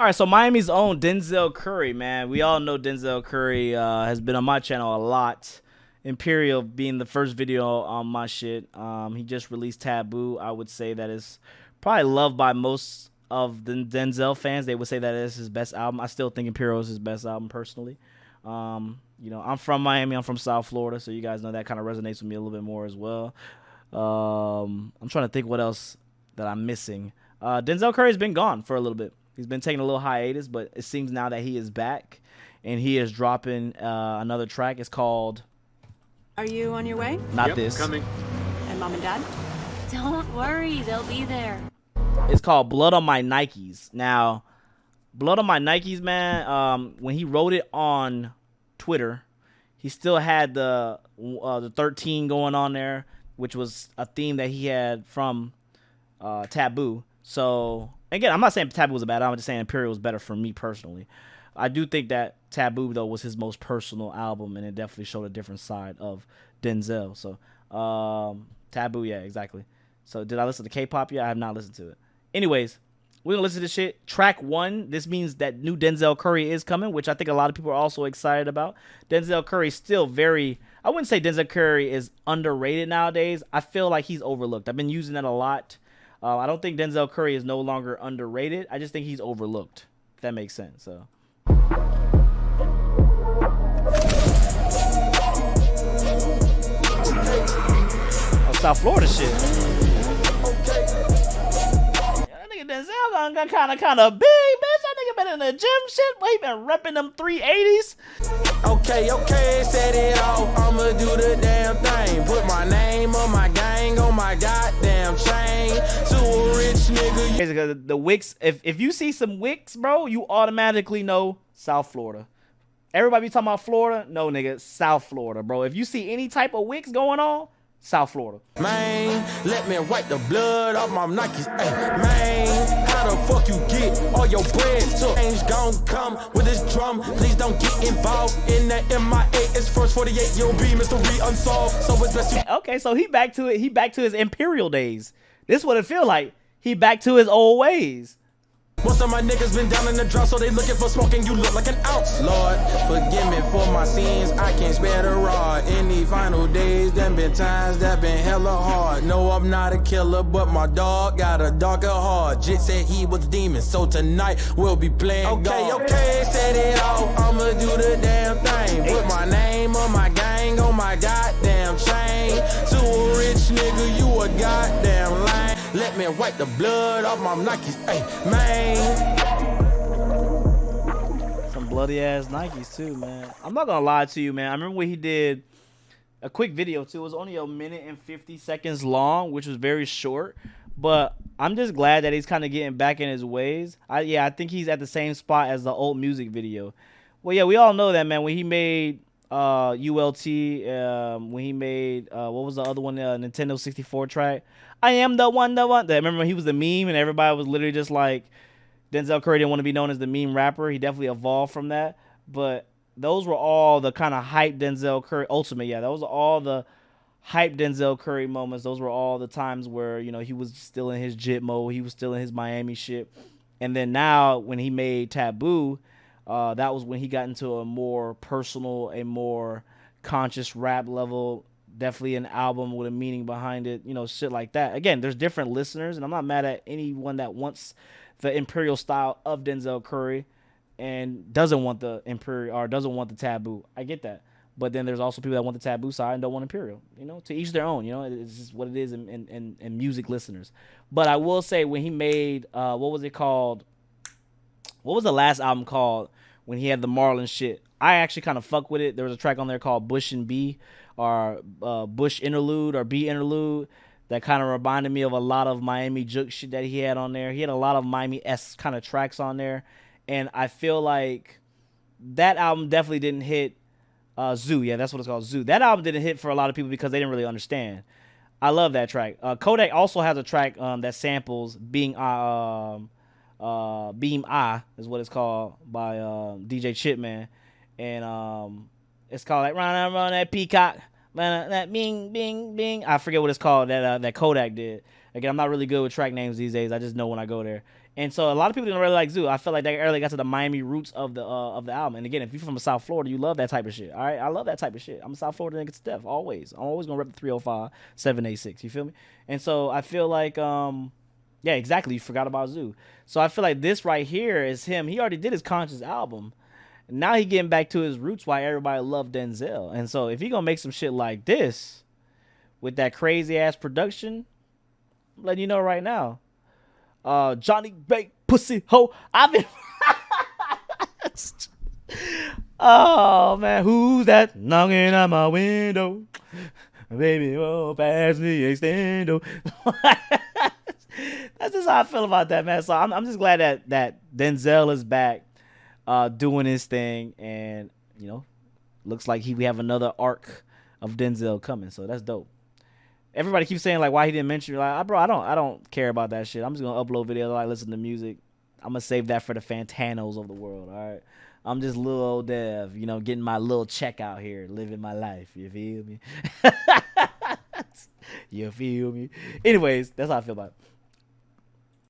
All right, so Miami's own Denzel Curry, man. We all know Denzel Curry has been on my channel a lot. Imperial being the first video on my shit. He just released Taboo. I would say that is probably loved by most of the Denzel fans. They would say that is his best album. I still think Imperial is his best album personally. You know, I'm from Miami. I'm from South Florida, so you guys know that kind of resonates with me a little bit more as well. I'm trying to think what else that I'm missing. Denzel Curry's been gone for a little bit. He's been taking a little hiatus, but it seems now that he is back, and he is dropping another track. It's called... Are you on your way? Not yep, this. Coming. And Mom and Dad? Don't worry, they'll be there. It's called Blood on My Nikes. Now, Blood on My Nikes, man, when he wrote it on Twitter, he still had the 13 going on there, which was a theme that he had from Taboo. So, again, I'm not saying Taboo was a bad album. I'm just saying Imperial was better for me personally. I do think that Taboo, though, was his most personal album, and it definitely showed a different side of Denzel. So, Taboo, yeah, exactly. So, did I listen to K-pop? Yeah, I have not listened to it. Anyways, we're going to listen to this shit. Track 1, this means that new Denzel Curry is coming, which I think a lot of people are also excited about. Denzel Curry is still very... I wouldn't say Denzel Curry is underrated nowadays. I feel like he's overlooked. I've been using that a lot. I don't think Denzel Curry is no longer underrated. I just think he's overlooked, if that makes sense. So... Oh, South Florida shit. Yeah, that nigga Denzel got kind of big, bitch. That nigga been in the gym shit. He been repping them 380s. Okay, set it off. I'ma do the damn thing. Put my name on my gang, on my goddamn chain. To a rich nigga. Basically, the Wicks. If you see some Wicks, bro, you automatically know South Florida. Everybody be talking about Florida. No, nigga, South Florida, bro. If you see any type of Wicks going on, South Florida. Man, let me wipe the blood off my Nikes. Hey, man, how the fuck you get all your bread took? Change gon' come with this drum. Please don't get involved in that MIA. It's first 48, you'll be mystery unsolved. So it's best you... Okay, so he back to it. He back to his Imperial days. This is what it feel like. He back to his old ways. Most of my niggas been down in the drought, so they looking for smoking. You look like an ounce. Lord, forgive me for my sins. I can't spare the rod. In these final days, them been times that been hella hard. No, I'm not a killer, but my dog got a darker heart. Jit said he was demon, so tonight we'll be playing God. Okay, set it off. I'ma do the damn thing. Put my name on my gang, on my goddamn chain. To a rich nigga, you a goddamn lame. Let me wipe the blood off my Nikes. Hey, man. Some bloody ass Nikes too, man. I'm not gonna lie to you, man. I remember when he did a quick video too. It was only 1 minute and 50 seconds long, which was very short. But I'm just glad that he's kind of getting back in his ways. I think he's at the same spot as the old music video. Well, yeah, we all know that, man. When he made ULT, when he made what was the other one? Nintendo 64 track. I am the one. That remember he was the meme, and everybody was literally just like, Denzel Curry didn't want to be known as the meme rapper. He definitely evolved from that. But those were all the kind of hype Denzel Curry ultimate. Yeah, those are all the hype Denzel Curry moments. Those were all the times where, you know, he was still in his jit mode. He was still in his Miami shit. And then now when he made Taboo, that was when he got into a more personal, a more conscious rap level. Definitely an album with a meaning behind it, you know, shit like that. Again, there's different listeners, and I'm not mad at anyone that wants the Imperial style of Denzel Curry and doesn't want the Imperial or doesn't want the Taboo. I get that. But then there's also people that want the Taboo side and don't want Imperial. You know, to each their own. You know, it's just what it is in music listeners. But I will say when he made, what was it called? What was the last album called when he had the Marlon shit? I actually kind of fuck with it. There was a track on there called Bush and B, or Bush Interlude or B Interlude, that kind of reminded me of a lot of Miami Juke shit that he had on there. He had a lot of Miami-esque kind of tracks on there. And I feel like that album definitely didn't hit Zoo. Yeah, that's what it's called, Zoo. That album didn't hit for a lot of people because they didn't really understand. I love that track. Kodak also has a track that samples Beam I is what it's called by DJ Chipman. And it's called like run that peacock, that bing bing bing. I forget what it's called that Kodak did. Again, I'm not really good with track names these days. I just know when I go there. And so a lot of people don't really like Zoo. I feel like they early got to the Miami roots of the album. And again, if you're from South Florida, you love that type of shit. All right, I love that type of shit. I'm a South Florida nigga to death, always. I'm always gonna rep the 305, 786. You feel me? And so I feel like yeah, exactly. You forgot about Zoo. So I feel like this right here is him. He already did his conscious album. Now he getting back to his roots. Why everybody loved Denzel. And so if he gonna make some shit like this with that crazy ass production, I'm letting you know right now. Johnny Bake Pussy Ho. I've been oh man, who's that knocking at my window? Baby, oh, pass the extendo. That's just how I feel about that, man. So I'm just glad that Denzel is back doing his thing, and you know, looks like we have another arc of Denzel coming. So that's dope. Everybody keeps saying like why he didn't mention you. Like, bro, I don't care about that shit. I'm just gonna upload videos, like listen to music. I'm gonna save that for the Fantanos of the world. All right, I'm just little old Dev, you know, getting my little check out here, living my life. You feel me? You feel me? Anyways, that's how I feel about it.